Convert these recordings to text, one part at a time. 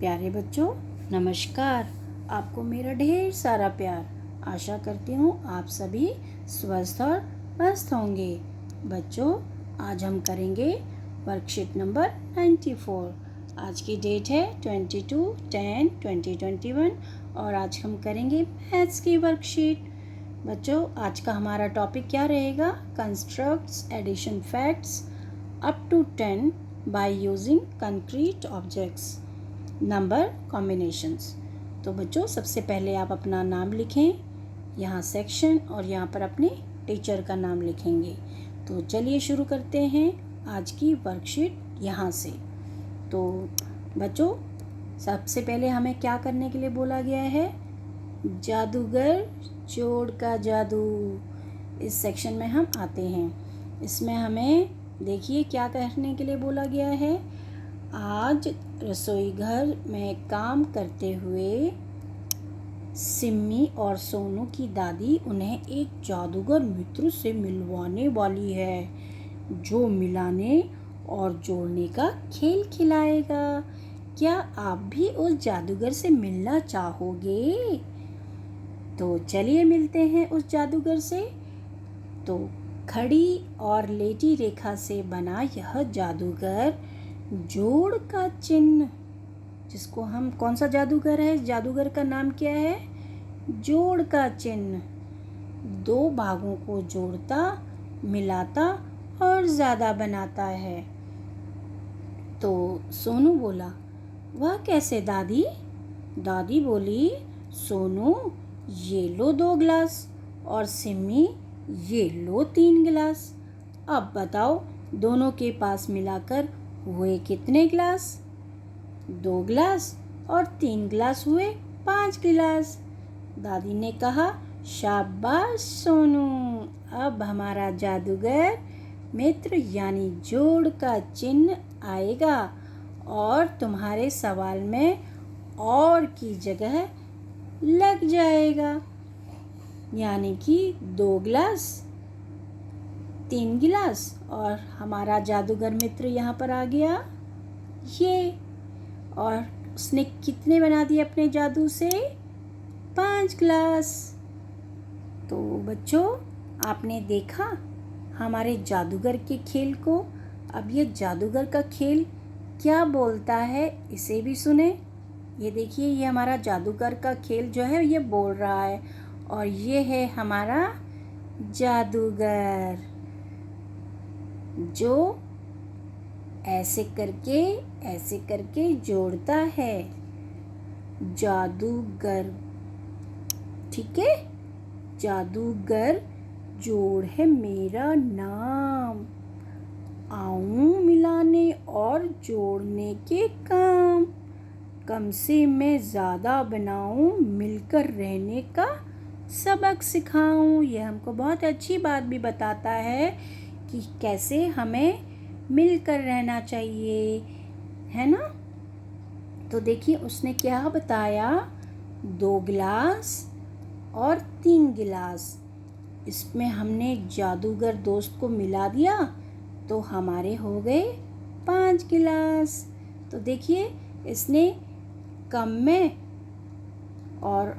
प्यारे बच्चों, नमस्कार। आपको मेरा ढेर सारा प्यार। आशा करती हूँ आप सभी स्वस्थ और मस्त होंगे। बच्चों, आज हम करेंगे वर्कशीट नंबर 94। आज की डेट है 22/10/2021 और आज हम करेंगे मैथ्स की वर्कशीट। बच्चों, आज का हमारा टॉपिक क्या रहेगा? Constructs addition facts up to 10 by using concrete objects, number combinations. तो बच्चों, सबसे पहले आप अपना नाम लिखें, यहाँ सेक्शन और यहाँ पर अपने टीचर का नाम लिखेंगे। तो चलिए शुरू करते हैं आज की वर्कशीट यहाँ से। तो बच्चों, सबसे पहले हमें क्या करने के लिए बोला गया है? जादूगर जोड़ का जादू। इस सेक्शन में हम आते हैं। इसमें हमें देखिए क्या करने के लिए बोला गया है। आज रसोई घर में काम करते हुए सिम्मी और सोनू की दादी उन्हें एक जादूगर मित्र से मिलवाने वाली है, जो मिलाने और जोड़ने का खेल खिलाएगा। क्या आप भी उस जादूगर से मिलना चाहोगे? तो चलिए मिलते हैं उस जादूगर से। तो खड़ी और लेटी रेखा से बना यह जादूगर जोड़ का चिन्ह, जिसको हम कौन सा जादूगर है? जादूगर का नाम क्या है? जोड़ का चिन्ह। दो भागों को जोड़ता, मिलाता और ज़्यादा बनाता है। तो सोनू बोला, वह कैसे दादी? दादी बोली, सोनू ये लो 2 गिलास और सिम्मी ये लो 3 गिलास। अब बताओ दोनों के पास मिलाकर हुए कितने गिलास? 2 गिलास और 3 गिलास हुए 5 गिलास। दादी ने कहा, शाबाश सोनू, अब हमारा जादूगर मित्र यानी जोड़ का चिन्ह आएगा और तुम्हारे सवाल में और की जगह लग जाएगा। यानी कि 2 गिलास, 3 गिलास और हमारा जादूगर मित्र यहाँ पर आ गया ये। और उसने कितने बना दिए अपने जादू से? 5 गिलास। तो बच्चों, आपने देखा हमारे जादूगर के खेल को। अब ये जादूगर का खेल क्या बोलता है, इसे भी सुने। ये देखिए, ये हमारा जादूगर का खेल जो है ये बोल रहा है और ये है हमारा जादूगर, जो ऐसे करके जोड़ता है। जादूगर, ठीक है? जादूगर जोड़ है मेरा नाम, आऊं मिलाने और जोड़ने के काम। कम से मैं ज़्यादा बनाऊं, मिलकर रहने का सबक सिखाऊं। यह हमको बहुत अच्छी बात भी बताता है कि कैसे हमें मिलकर रहना चाहिए, है ना? तो देखिए उसने क्या बताया, 2 गिलास और 3 गिलास। इसमें हमने जादूगर दोस्त को मिला दिया तो हमारे हो गए 5 गिलास। तो देखिए इसने कम में और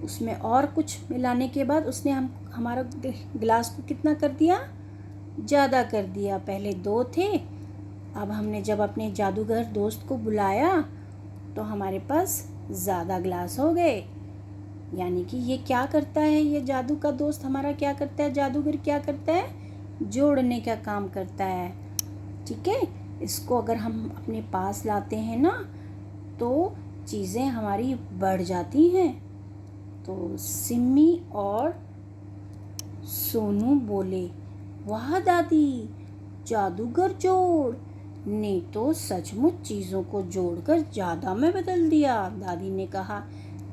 उसमें और कुछ मिलाने के बाद उसने हमारा गिलास को कितना कर दिया? ज़्यादा कर दिया। पहले 2 थे, अब हमने जब अपने जादूगर दोस्त को बुलाया तो हमारे पास ज़्यादा गिलास हो गए। यानी कि ये क्या करता है, ये जादू का दोस्त हमारा क्या करता है? जादूगर क्या करता है? जोड़ने का काम करता है, ठीक है? इसको अगर हम अपने पास लाते हैं ना तो चीज़ें हमारी बढ़ जाती हैं। तो सिम्मी और सोनू बोले, वाह दादी, जादूगर जोड़ ने तो सचमुच चीज़ों को जोड़कर ज़्यादा में बदल दिया। दादी ने कहा,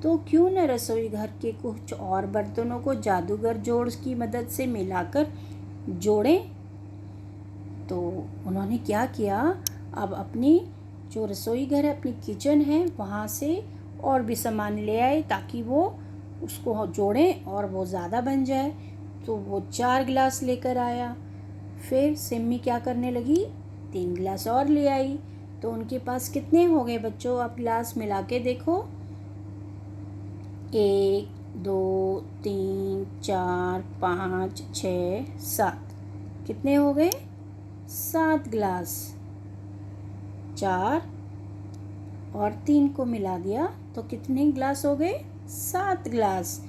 तो क्यों न रसोई घर के कुछ और बर्तनों को जादूगर जोड़ की मदद से मिलाकर जोड़ें। तो उन्होंने क्या किया, अब अपनी जो रसोई घर है, अपनी किचन है, वहाँ से और भी सामान ले आए ताकि वो उसको जोड़ें और वो ज़्यादा बन जाए। तो वो 4 गिलास लेकर आया। फिर सिम्मी क्या करने लगी, 3 गिलास और ले आई। तो उनके पास कितने हो गए बच्चों? आप ग्लास मिला के देखो। 1 2 3 4 5 6 7। कितने हो गए? 7 ग्लास। 4 और 3 को मिला दिया तो कितने ग्लास हो गए? 7 ग्लास।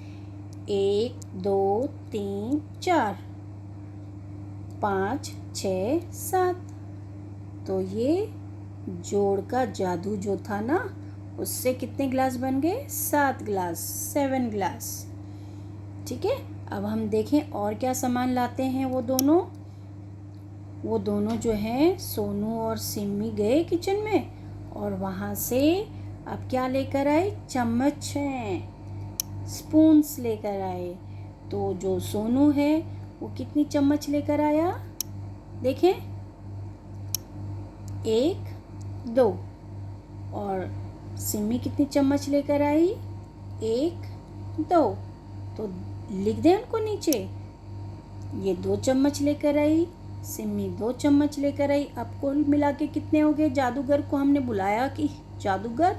1 2 3 4 5 6 7। तो ये जोड़ का जादू जो था ना, उससे कितने ग्लास बन गए? 7 ग्लास, 7 ग्लास। ठीक है, अब हम देखें और क्या सामान लाते हैं वो दोनों जो हैं, सोनू और सिमी गए किचन में और वहाँ से अब क्या लेकर आए? चम्मच हैं, स्पून्स लेकर आए। तो जो सोनू है वो कितनी चम्मच लेकर आया? देखें, 1 2। और सिमी कितनी चम्मच लेकर आई? 1 2। तो लिख दें उनको नीचे। ये 2 चम्मच लेकर आई, सिमी 2 चम्मच लेकर आई। अब कुल मिला के कितने हो गए? जादूगर को हमने बुलाया कि जादूगर,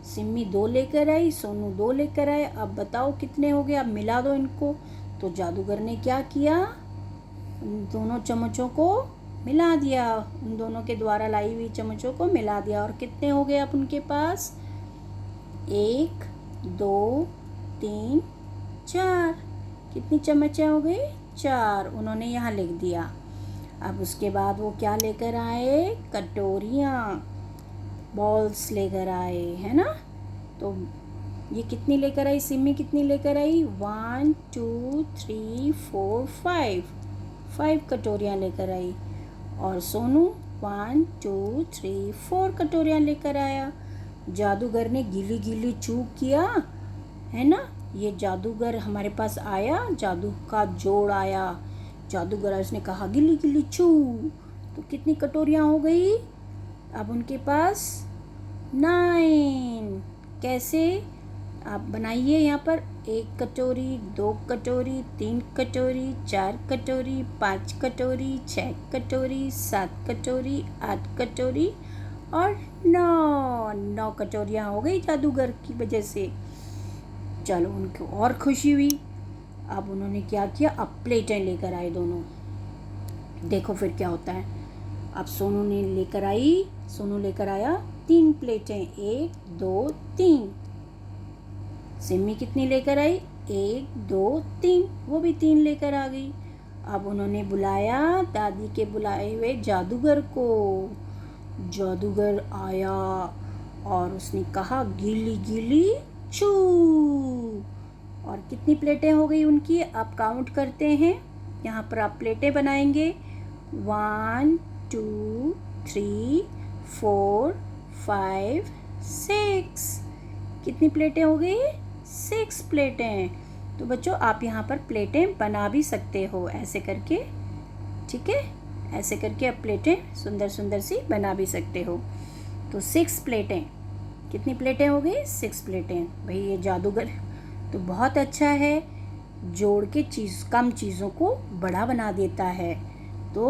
सिमी 2 लेकर आई, सोनू 2 लेकर आए। अब बताओ कितने हो गए? अब मिला दो इनको। तो जादूगर ने क्या किया? उन दोनों चम्मचों को मिला दिया, उन दोनों के द्वारा लाई हुई चम्मचों को मिला दिया। और कितने हो गए अब उनके पास? 1 2 3 4। कितनी चम्मचें हो गई? 4। उन्होंने यहाँ लिख दिया। अब उसके बाद वो क्या लेकर आए? कटोरियाँ, बॉल्स लेकर आए, है ना। तो ये कितनी लेकर आई? सिमी कितनी लेकर आई? 1 2 3 4 5 कटोरियाँ लेकर आई। और सोनू 1 2 3 4 कटोरियाँ लेकर आया। जादूगर ने गीली गीली चूक किया, है ना। ये जादूगर हमारे पास आया, जादू का जोड़ आया। जादूगर उसने कहा गिल्ली गिल्ली चू। तो कितनी कटोरियाँ हो गई अब उनके पास? 9। कैसे? आप बनाइए यहाँ पर। 1 कटोरी, 2 कटोरी, 3 कटोरी, 4 कटोरी, 5 कटोरी, 6 कटोरी, 7 कटोरी, 8 कटोरी और 9 कटोरियाँ हो गई जादूगर की वजह से। चलो, उनको और खुशी हुई। अब उन्होंने क्या किया? अब प्लेटें लेकर आए दोनों। देखो फिर क्या होता है। अब सोनू लेकर आया 3 प्लेटें। 1 2 3। सिमी कितनी लेकर आई? 1 2 3। वो भी 3 लेकर आ गई। अब उन्होंने बुलाया दादी के बुलाए हुए जादूगर को। जादूगर आया और उसने कहा गीली गीली चू। और कितनी प्लेटें हो गई उनकी? आप काउंट करते हैं। यहाँ पर आप प्लेटें बनाएंगे। 1 2 3 4 5 6। कितनी प्लेटें हो गई? 6 प्लेटें। तो बच्चों, आप यहाँ पर प्लेटें बना भी सकते हो ऐसे करके। ठीक है, ऐसे करके आप प्लेटें सुंदर सुंदर सी बना भी सकते हो। तो 6 प्लेटें। कितनी प्लेटें हो गई? 6 प्लेटें। भाई ये जादूगर तो बहुत अच्छा है, जोड़ के कम चीज़ों को बड़ा बना देता है। तो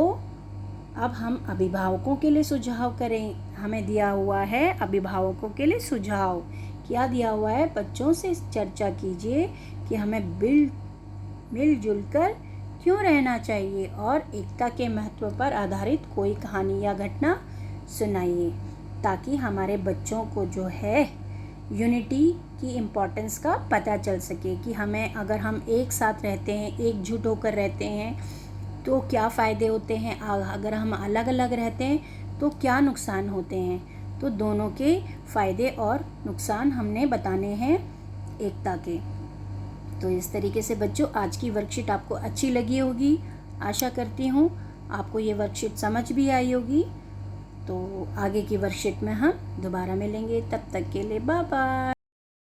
अब हम अभिभावकों के लिए सुझाव करें। हमें दिया हुआ है अभिभावकों के लिए सुझाव। क्या दिया हुआ है? बच्चों से चर्चा कीजिए कि हमें मिलजुल कर क्यों रहना चाहिए और एकता के महत्व पर आधारित कोई कहानी या घटना सुनाइए, ताकि हमारे बच्चों को जो है यूनिटी की इम्पोर्टेंस का पता चल सके कि अगर हम एक साथ रहते हैं, एकजुट होकर रहते हैं तो क्या फ़ायदे होते हैं, अगर हम अलग अलग रहते हैं तो क्या नुकसान होते हैं। तो दोनों के फ़ायदे और नुकसान हमने बताने हैं एकता के। तो इस तरीके से बच्चों, आज की वर्कशीट आपको अच्छी लगी होगी। आशा करती हूँ आपको ये वर्कशीट समझ भी आई होगी। तो आगे की वर्कशीट में हम दोबारा मिलेंगे। तब तक के लिए बाय बाय।